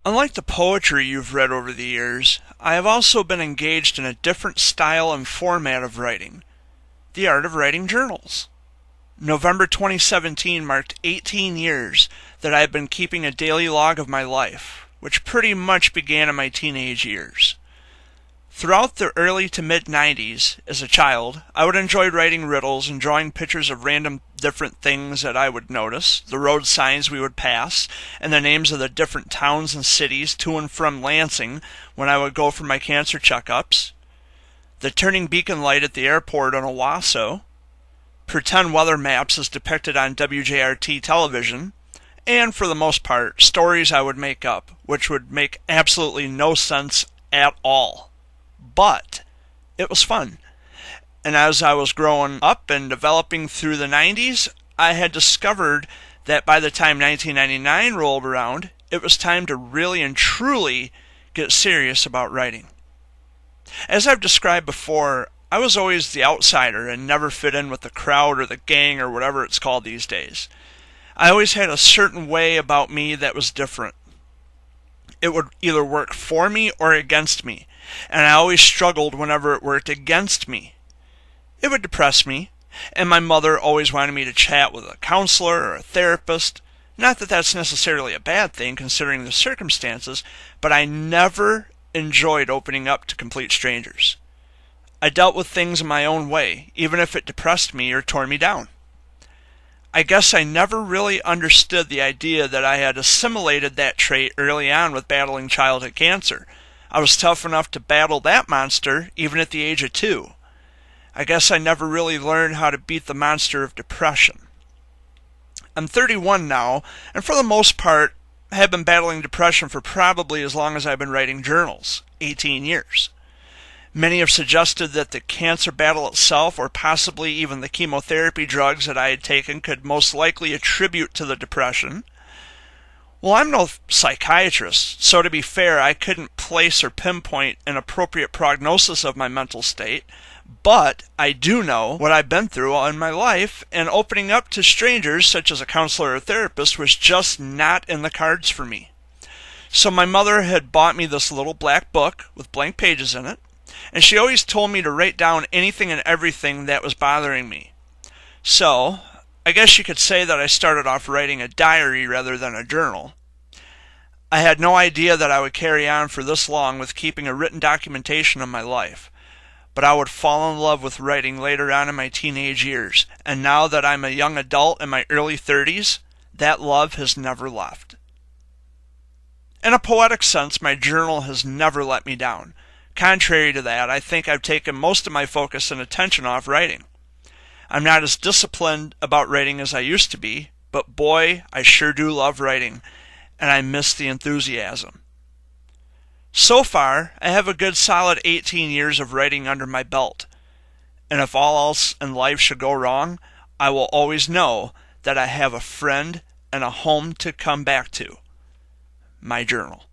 Unlike the poetry you've read over the years, I have also been engaged in a different style and format of writing, the art of writing journals. November 2017 marked 18 years that I have been keeping a daily log of my life, which pretty much began in my teenage years. Throughout the early to mid-90s, as a child, I would enjoy writing riddles and drawing pictures of random different things that I would notice, the road signs we would pass, and the names of the different towns and cities to and from Lansing when I would go for my cancer checkups, the turning beacon light at the airport on Owasso, pretend weather maps as depicted on WJRT television, and for the most part, stories I would make up, which would make absolutely no sense at all. But it was fun. And as I was growing up and developing through the 90s, I had discovered that by the time 1999 rolled around, it was time to really and truly get serious about writing. As I've described before, I was always the outsider and never fit in with the crowd or the gang or whatever it's called these days. I always had a certain way about me that was different. It would either work for me or against me, and I always struggled whenever it worked against me. It would depress me, and my mother always wanted me to chat with a counselor or a therapist. Not that that's necessarily a bad thing considering the circumstances, but I never enjoyed opening up to complete strangers. I dealt with things in my own way, even if it depressed me or tore me down. I guess I never really understood the idea that I had assimilated that trait early on with battling childhood cancer. I was tough enough to battle that monster even at the age of 2. I guess I never really learned how to beat the monster of depression. I'm 31 now, and for the most part, I have been battling depression for probably as long as I've been writing journals, 18 years. Many have suggested that the cancer battle itself, or possibly even the chemotherapy drugs that I had taken, could most likely attribute to the depression. Well, I'm no psychiatrist, so to be fair, I couldn't place or pinpoint an appropriate prognosis of my mental state, but I do know what I've been through in my life, and opening up to strangers, such as a counselor or therapist, was just not in the cards for me. So my mother had bought me this little black book with blank pages in it, and she always told me to write down anything and everything that was bothering me. So, I guess you could say that I started off writing a diary rather than a journal. I had no idea that I would carry on for this long with keeping a written documentation of my life, but I would fall in love with writing later on in my teenage years, and now that I'm a young adult in my early 30s, that love has never left. In a poetic sense, my journal has never let me down. Contrary to that, I think I've taken most of my focus and attention off writing. I'm not as disciplined about writing as I used to be, but boy, I sure do love writing, and I miss the enthusiasm. So far, I have a good solid 18 years of writing under my belt, and if all else in life should go wrong, I will always know that I have a friend and a home to come back to. My journal.